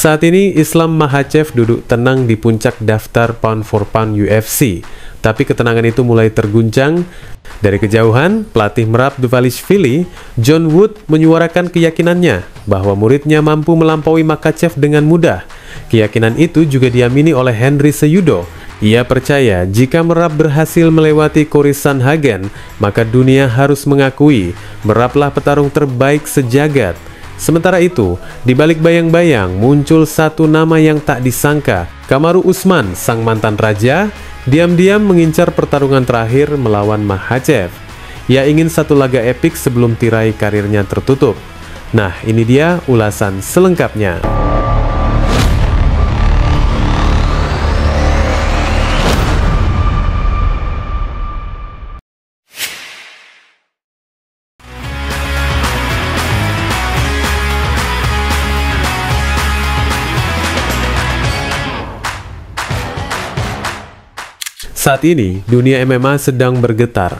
Saat ini Islam Makhachev duduk tenang di puncak daftar pound for pound UFC. Tapi ketenangan itu mulai terguncang. Dari kejauhan, pelatih Merab Dvalishvili, John Wood, menyuarakan keyakinannya bahwa muridnya mampu melampaui Makhachev dengan mudah. Keyakinan itu juga diamini oleh Henry Cejudo. Ia percaya jika Merab berhasil melewati Cory Sandhagen, maka dunia harus mengakui Merablah petarung terbaik sejagat. Sementara itu, di balik bayang-bayang muncul satu nama yang tak disangka. Kamaru Usman, sang mantan raja, diam-diam mengincar pertarungan terakhir melawan Makhachev. Ia ingin satu laga epik sebelum tirai karirnya tertutup. Nah, ini dia ulasan selengkapnya. Saat ini, dunia MMA sedang bergetar.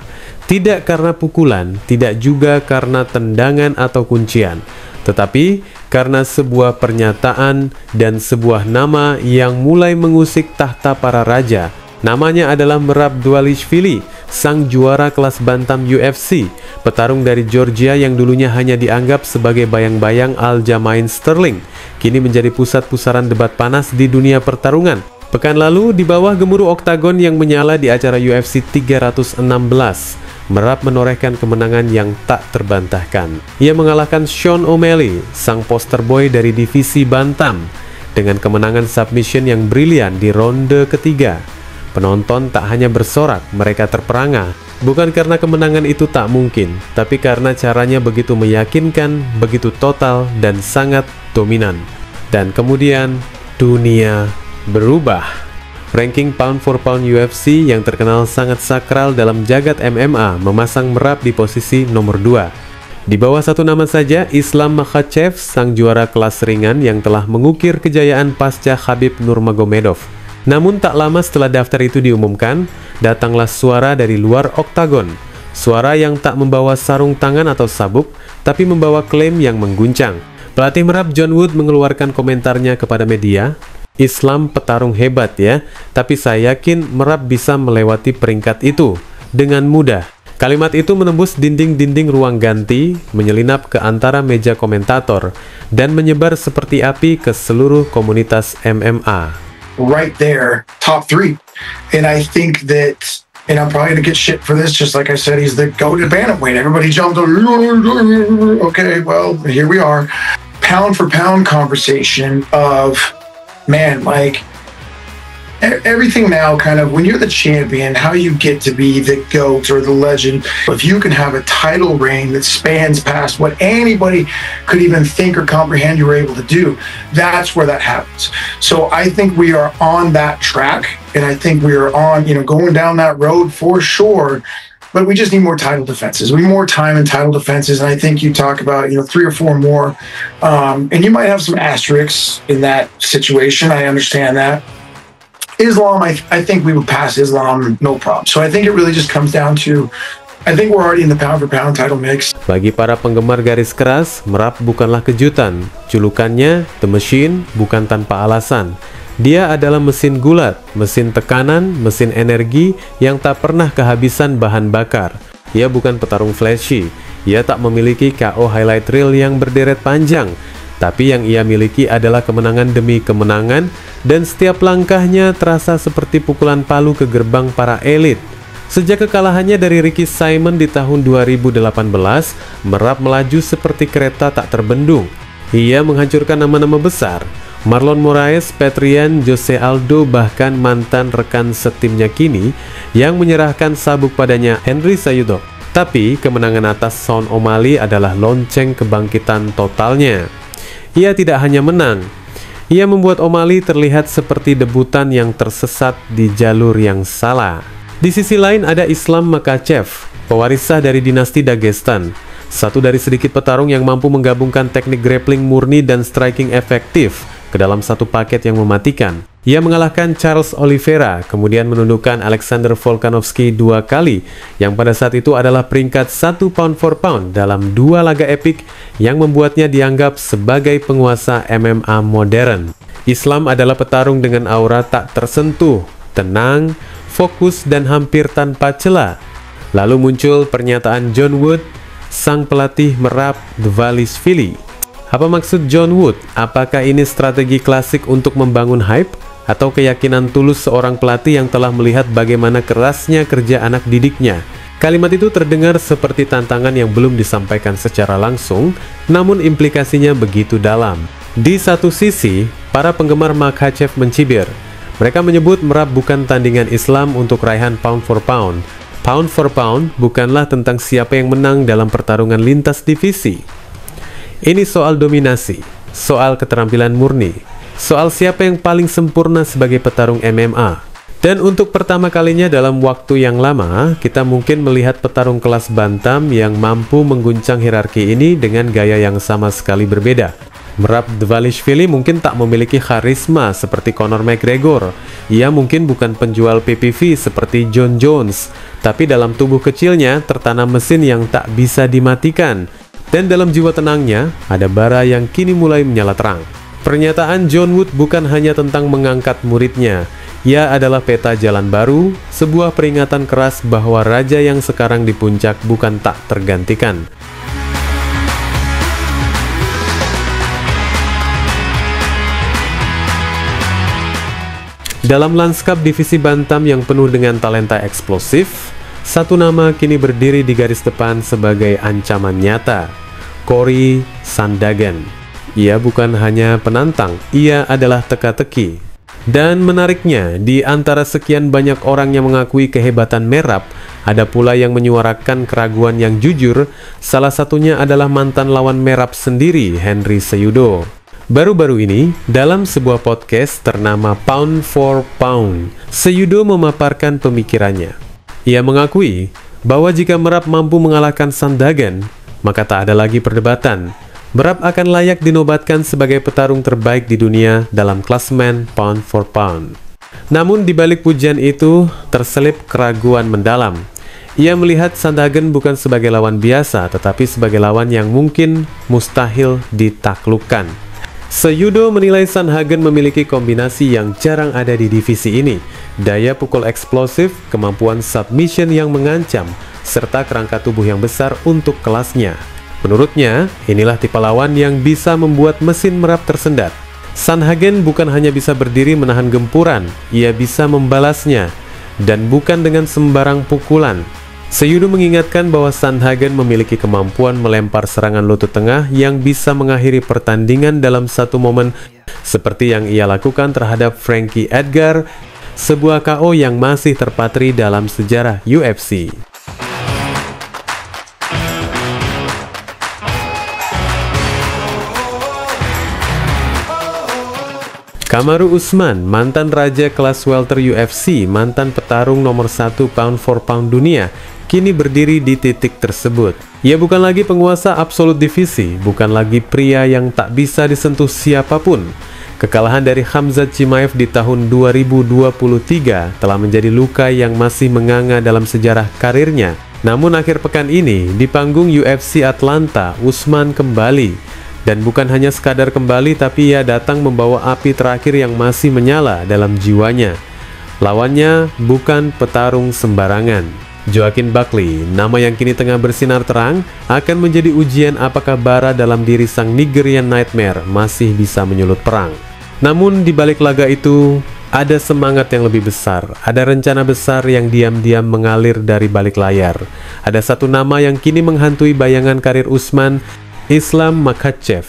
Tidak karena pukulan, tidak juga karena tendangan atau kuncian, tetapi karena sebuah pernyataan dan sebuah nama yang mulai mengusik tahta para raja. Namanya adalah Merab Dvalishvili, sang juara kelas bantam UFC, petarung dari Georgia yang dulunya hanya dianggap sebagai bayang-bayang Aljamain Sterling, kini menjadi pusat pusaran debat panas di dunia pertarungan. Pekan lalu, di bawah gemuruh oktagon yang menyala di acara UFC 316, Merab menorehkan kemenangan yang tak terbantahkan. Ia mengalahkan Sean O'Malley, sang poster boy dari divisi bantam, dengan kemenangan submission yang brilian di ronde ketiga. Penonton tak hanya bersorak, mereka terperangah. Bukan karena kemenangan itu tak mungkin, tapi karena caranya begitu meyakinkan, begitu total, dan sangat dominan. Dan kemudian, dunia berubah. Ranking pound for pound UFC yang terkenal sangat sakral dalam jagat MMA memasang Merab di posisi nomor 2. Di bawah satu nama saja, Islam Makhachev, sang juara kelas ringan yang telah mengukir kejayaan pasca Khabib Nurmagomedov. Namun tak lama setelah daftar itu diumumkan, datanglah suara dari luar oktagon. Suara yang tak membawa sarung tangan atau sabuk, tapi membawa klaim yang mengguncang. Pelatih Merab John Wood mengeluarkan komentarnya kepada media, "Islam petarung hebat ya, tapi saya yakin Merab bisa melewati peringkat itu dengan mudah." Kalimat itu menembus dinding-dinding ruang ganti, menyelinap ke antara meja komentator, dan menyebar seperti api ke seluruh komunitas MMA. Right there, top 3. And I think that, and I'm probably gonna get shit for this, just like I said, he's the goated bantamweight. Everybody jumped on, okay, well, here we are. Pound for pound conversation of, man, like everything now kind of, when you're the champion, how you get to be the GOAT or the legend, if you can have a title reign that spans past what anybody could even think or comprehend you were able to do, that's where that happens. So I think we are on that track, and I think we are on, going down that road for sure. But we just need more title defenses. We need more time in title defenses, and I think you talk about 3 or 4 more, and you might have some asterisks in that situation. I understand that. Islam, I think we would pass Islam no problem. So I think it really just comes down to, I think we're already in the pound for pound title mix. Bagi para penggemar garis keras, Merab bukanlah kejutan. Julukannya The Machine bukan tanpa alasan. Dia adalah mesin gulat, mesin tekanan, mesin energi yang tak pernah kehabisan bahan bakar. Ia bukan petarung flashy. Ia tak memiliki KO highlight reel yang berderet panjang. Tapi yang ia miliki adalah kemenangan demi kemenangan, dan setiap langkahnya terasa seperti pukulan palu ke gerbang para elit. Sejak kekalahannya dari Ricky Simon di tahun 2018, Merab melaju seperti kereta tak terbendung. Ia menghancurkan nama-nama besar. Marlon Moraes, Petrian, Jose Aldo, bahkan mantan rekan setimnya kini yang menyerahkan sabuk padanya, Henry Cejudo. Tapi kemenangan atas Sean O'Malley adalah lonceng kebangkitan totalnya. Ia tidak hanya menang, ia membuat O'Malley terlihat seperti debutan yang tersesat di jalur yang salah. Di sisi lain ada Islam Makhachev, pewarisah dari dinasti Dagestan, satu dari sedikit petarung yang mampu menggabungkan teknik grappling murni dan striking efektif ke dalam satu paket yang mematikan. Ia mengalahkan Charles Oliveira, kemudian menundukkan Alexander Volkanovski 2 kali, yang pada saat itu adalah peringkat 1 pound for pound dalam 2 laga epik yang membuatnya dianggap sebagai penguasa MMA modern. Islam adalah petarung dengan aura tak tersentuh, tenang, fokus, dan hampir tanpa celah. Lalu muncul pernyataan John Wood, sang pelatih Merab Dvalishvili. Apa maksud John Wood? Apakah ini strategi klasik untuk membangun hype? Atau keyakinan tulus seorang pelatih yang telah melihat bagaimana kerasnya kerja anak didiknya? Kalimat itu terdengar seperti tantangan yang belum disampaikan secara langsung, namun implikasinya begitu dalam. Di satu sisi, para penggemar Makhachev mencibir. Mereka menyebut Merab bukan tandingan Islam untuk raihan pound for pound. Pound for pound bukanlah tentang siapa yang menang dalam pertarungan lintas divisi. Ini soal dominasi, soal keterampilan murni, soal siapa yang paling sempurna sebagai petarung MMA. Dan untuk pertama kalinya dalam waktu yang lama, kita mungkin melihat petarung kelas bantam yang mampu mengguncang hierarki ini dengan gaya yang sama sekali berbeda. Merab Dvalishvili mungkin tak memiliki karisma seperti Conor McGregor. Ia mungkin bukan penjual PPV seperti Jon Jones, tapi dalam tubuh kecilnya tertanam mesin yang tak bisa dimatikan. Dan dalam jiwa tenangnya, ada bara yang kini mulai menyala terang. Pernyataan John Wood bukan hanya tentang mengangkat muridnya. Ia adalah peta jalan baru, sebuah peringatan keras bahwa raja yang sekarang di puncak bukan tak tergantikan. Dalam lanskap divisi bantam yang penuh dengan talenta eksplosif, satu nama kini berdiri di garis depan sebagai ancaman nyata, Cory Sandhagen. Ia bukan hanya penantang, ia adalah teka-teki. Dan menariknya, di antara sekian banyak orang yang mengakui kehebatan Merab, ada pula yang menyuarakan keraguan yang jujur, salah satunya adalah mantan lawan Merab sendiri, Henry Cejudo. Baru-baru ini, dalam sebuah podcast ternama Pound for Pound, Cejudo memaparkan pemikirannya. Ia mengakui bahwa jika Merab mampu mengalahkan Sandhagen, maka tak ada lagi perdebatan. Merab akan layak dinobatkan sebagai petarung terbaik di dunia dalam klasemen pound for pound. Namun di balik pujian itu terselip keraguan mendalam. Ia melihat Sandhagen bukan sebagai lawan biasa, tetapi sebagai lawan yang mungkin mustahil ditaklukkan. Cejudo menilai Sandhagen memiliki kombinasi yang jarang ada di divisi ini, daya pukul eksplosif, kemampuan submission yang mengancam, serta kerangka tubuh yang besar untuk kelasnya. Menurutnya, inilah tipe lawan yang bisa membuat mesin Merab tersendat. Sandhagen bukan hanya bisa berdiri menahan gempuran, ia bisa membalasnya, dan bukan dengan sembarang pukulan. Cejudo mengingatkan bahwa Sandhagen memiliki kemampuan melempar serangan lutut tengah yang bisa mengakhiri pertandingan dalam satu momen, seperti yang ia lakukan terhadap Frankie Edgar, sebuah KO yang masih terpatri dalam sejarah UFC. Kamaru Usman, mantan raja kelas welter UFC, mantan petarung nomor 1 pound for pound dunia, kini berdiri di titik tersebut. Ia bukan lagi penguasa absolut divisi, bukan lagi pria yang tak bisa disentuh siapapun. Kekalahan dari Khamzat Chimaev di tahun 2023 telah menjadi luka yang masih menganga dalam sejarah karirnya. Namun akhir pekan ini, di panggung UFC Atlanta, Usman kembali. Dan bukan hanya sekadar kembali, tapi ia datang membawa api terakhir yang masih menyala dalam jiwanya. Lawannya bukan petarung sembarangan. Joaquin Buckley, nama yang kini tengah bersinar terang, akan menjadi ujian apakah bara dalam diri sang Nigerian Nightmare masih bisa menyulut perang. Namun di balik laga itu, ada semangat yang lebih besar, ada rencana besar yang diam-diam mengalir dari balik layar. Ada satu nama yang kini menghantui bayangan karir Usman, Islam Makhachev.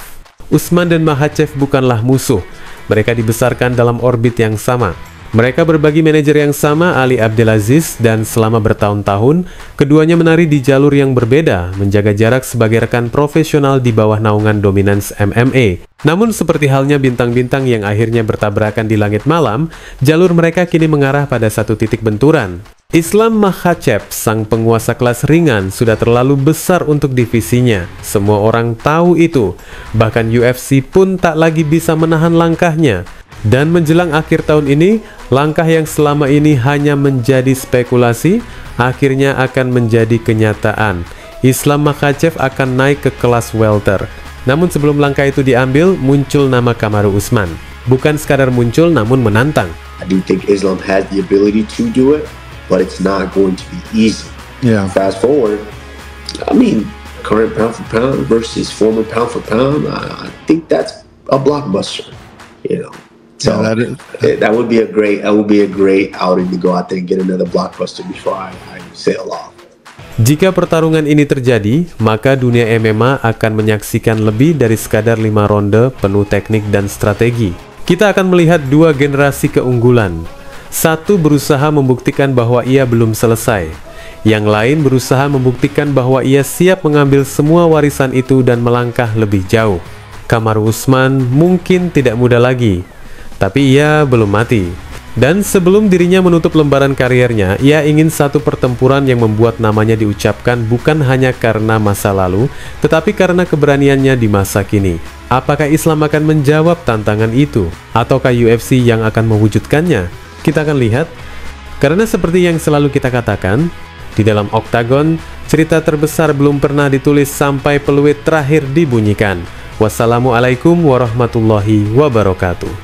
Usman dan Makhachev bukanlah musuh. Mereka dibesarkan dalam orbit yang sama. Mereka berbagi manajer yang sama, Ali Abdelaziz, dan selama bertahun-tahun, keduanya menari di jalur yang berbeda, menjaga jarak sebagai rekan profesional di bawah naungan Dominance MMA. Namun seperti halnya bintang-bintang yang akhirnya bertabrakan di langit malam, jalur mereka kini mengarah pada satu titik benturan. Islam Makhachev, sang penguasa kelas ringan, sudah terlalu besar untuk divisinya. Semua orang tahu itu. Bahkan UFC pun tak lagi bisa menahan langkahnya. Dan menjelang akhir tahun ini, langkah yang selama ini hanya menjadi spekulasi, akhirnya akan menjadi kenyataan. Islam Makhachev akan naik ke kelas welter. Namun sebelum langkah itu diambil, muncul nama Kamaru Usman. Bukan sekadar muncul, namun menantang. I do think Islam has the ability to do it, but it's not going to be easy. Yeah. Fast forward, I mean, current pound for pound versus former pound for pound, I think that's a blockbuster, you know. So yeah, that would be a great outing to go out there and get another blockbuster before I sail off. Jika pertarungan ini terjadi, maka dunia MMA akan menyaksikan lebih dari sekadar 5 ronde penuh teknik dan strategi. Kita akan melihat dua generasi keunggulan. Satu berusaha membuktikan bahwa ia belum selesai. Yang lain berusaha membuktikan bahwa ia siap mengambil semua warisan itu dan melangkah lebih jauh. Kamaru Usman mungkin tidak muda lagi, tapi ia belum mati. Dan sebelum dirinya menutup lembaran karirnya, ia ingin satu pertempuran yang membuat namanya diucapkan bukan hanya karena masa lalu, tetapi karena keberaniannya di masa kini. Apakah Islam akan menjawab tantangan itu? Ataukah UFC yang akan mewujudkannya? Kita akan lihat. Karena seperti yang selalu kita katakan, di dalam oktagon, cerita terbesar belum pernah ditulis sampai peluit terakhir dibunyikan. Wassalamualaikum warahmatullahi wabarakatuh.